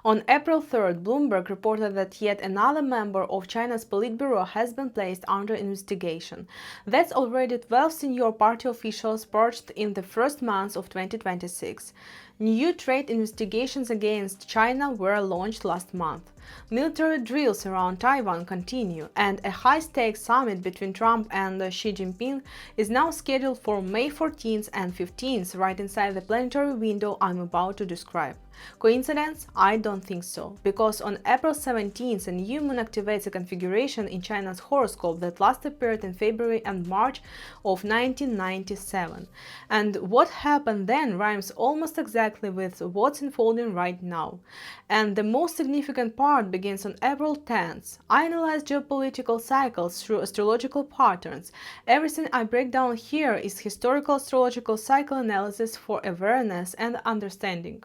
On April 3rd, Bloomberg reported that yet another member of China's Politburo has been placed under investigation. That's already 12 senior party officials purged in the first months of 2026. New trade investigations against China were launched last month. Military drills around Taiwan continue, and a high-stakes summit between Trump and Xi Jinping is now scheduled for May 14th and 15th, right inside the planetary window I'm about to describe. Coincidence? I don't think so, because on April 17th, a new moon activates a configuration in China's horoscope that last appeared in February and March of 1997. And what happened then rhymes almost exactly with what's unfolding right now. And the most significant part begins on April 10th. I analyze geopolitical cycles through astrological patterns. Everything I break down here is historical astrological cycle analysis for awareness and understanding.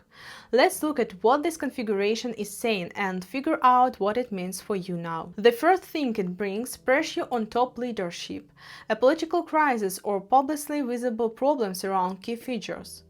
Let's look at what this configuration is saying and figure out what it means for you now. The first thing it brings: pressure on top leadership, a political crisis or publicly visible problems around key figures.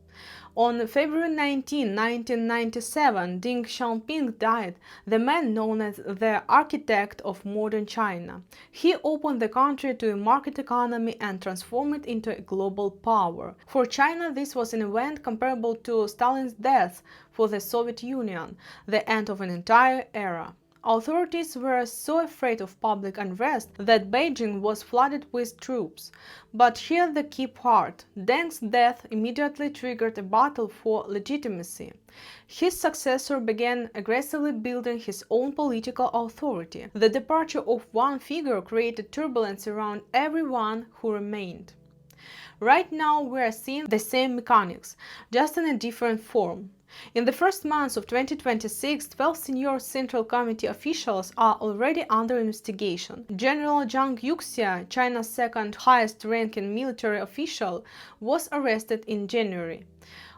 On February 19, 1997, Deng Xiaoping died, the man known as the architect of modern China. He opened the country to a market economy and transformed it into a global power. For China, this was an event comparable to Stalin's death for the Soviet Union, the end of an entire era. Authorities were so afraid of public unrest that Beijing was flooded with troops. But here's the key part: Deng's death immediately triggered a battle for legitimacy. His successor began aggressively building his own political authority. The departure of one figure created turbulence around everyone who remained. Right now we are seeing the same mechanics, just in a different form. In the first months of 2026, 12 senior Central Committee officials are already under investigation. General Zhang Yuxia, China's second highest-ranking military official, was arrested in January.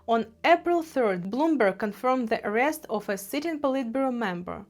On April 3rd, Bloomberg confirmed the arrest of a sitting Politburo member.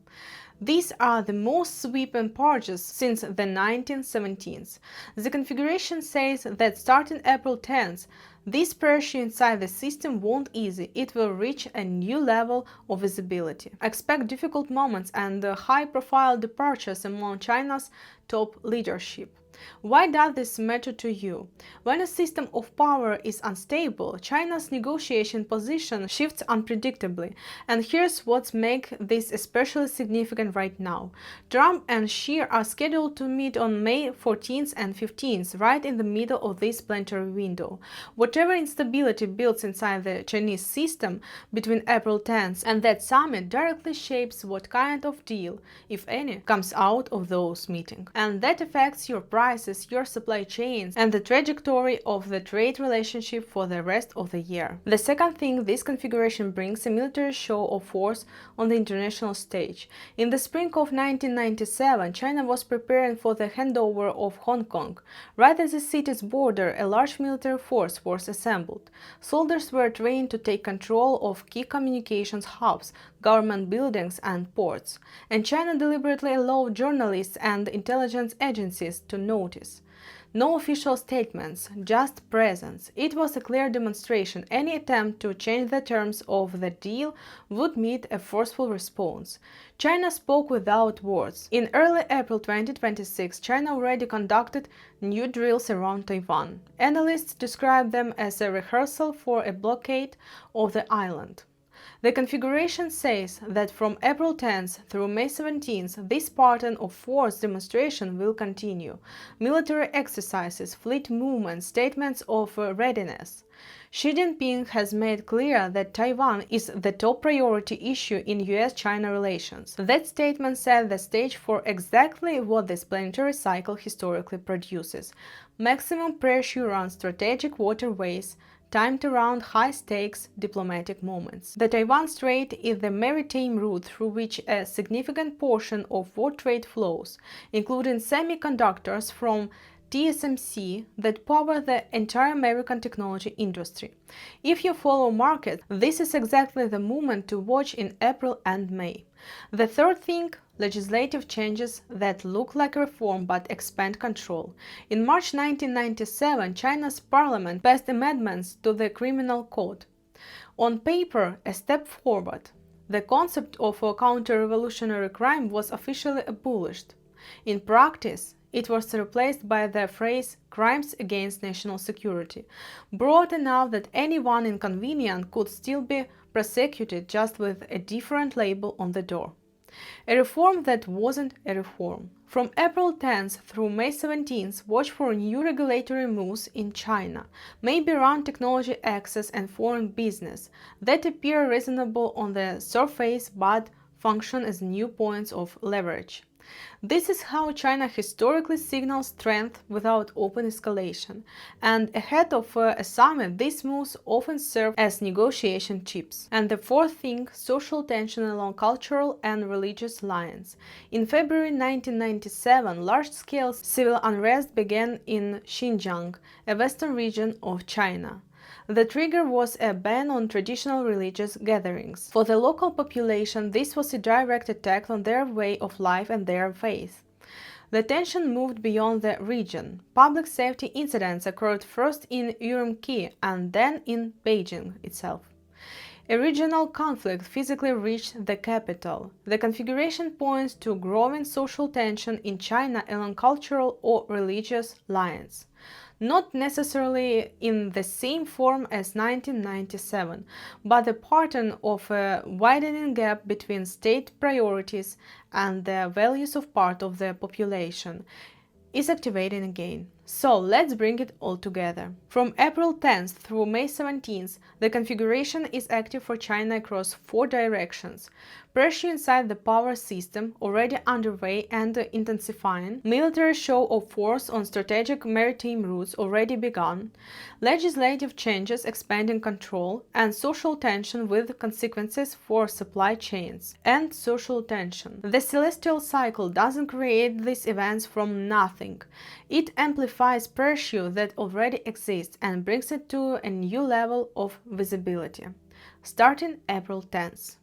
These are the most sweeping purges since the 1970s. The configuration says that starting April 10th, this pressure inside the system won't ease. It will reach a new level of visibility. Expect difficult moments and high-profile departures among China's top leadership. Why does this matter to you? When a system of power is unstable, China's negotiation position shifts unpredictably. And here's what makes this especially significant right now. Trump and Xi are scheduled to meet on May 14th and 15th, right in the middle of this planetary window. Whatever instability builds inside the Chinese system between April 10th and that summit directly shapes what kind of deal, if any, comes out of those meetings. And that affects your prices, your supply chains, and the trajectory of the trade relationship for the rest of the year. The second thing this configuration brings: a military show of force on the international stage. In the spring of 1997, China was preparing for the handover of Hong Kong. Right at the city's border, a large military force was assembled. Soldiers were trained to take control of key communications hubs, government buildings, and ports. And China deliberately allowed journalists and intelligence agencies to notice. No official statements, just presence. It was a clear demonstration. Any attempt to change the terms of the deal would meet a forceful response. China spoke without words. In early April 2026, China already conducted new drills around Taiwan. Analysts describe them as a rehearsal for a blockade of the island. The configuration says that from April 10th through May 17th, this pattern of force demonstration will continue. Military exercises, fleet movements, statements of readiness. Xi Jinping has made clear that Taiwan is the top priority issue in US-China relations. That statement set the stage for exactly what this planetary cycle historically produces: maximum pressure on strategic waterways, timed around high-stakes diplomatic moments. The Taiwan Strait is the maritime route through which a significant portion of world trade flows, including semiconductors from TSMC that power the entire American technology industry. If you follow markets, this is exactly the moment to watch in April and May. The third thing: legislative changes that look like reform but expand control. In March 1997, China's parliament passed amendments to the criminal code. On paper, a step forward. The concept of a counter-revolutionary crime was officially abolished. In practice, it was replaced by the phrase crimes against national security, broad enough that anyone inconvenient could still be prosecuted just with a different label on the door. A reform that wasn't a reform. From April 10th through May 17th, watch for new regulatory moves in China, maybe around technology access and foreign business, that appear reasonable on the surface but function as new points of leverage. This is how China historically signals strength without open escalation, and ahead of a summit, these moves often serve as negotiation chips. And the fourth thing, social tension along cultural and religious lines. In February 1997, large-scale civil unrest began in Xinjiang, a western region of China. The trigger was a ban on traditional religious gatherings. For the local population, this was a direct attack on their way of life and their faith. The tension moved beyond the region. Public safety incidents occurred first in Urumqi and then in Beijing itself. A regional conflict physically reached the capital. The configuration points to growing social tension in China along cultural or religious lines. Not necessarily in the same form as 1997, but the pattern of a widening gap between state priorities and the values of part of the population is activating again. So let's bring it all together. From April 10th through May 17th, the configuration is active for China across four directions. Pressure inside the power system, already underway and intensifying, military show of force on strategic maritime routes already begun, legislative changes expanding control, and social tension with consequences for supply chains. And social tension. The celestial cycle doesn't create these events from nothing. It amplifies pressure that already exists and brings it to a new level of visibility. Starting April 10th.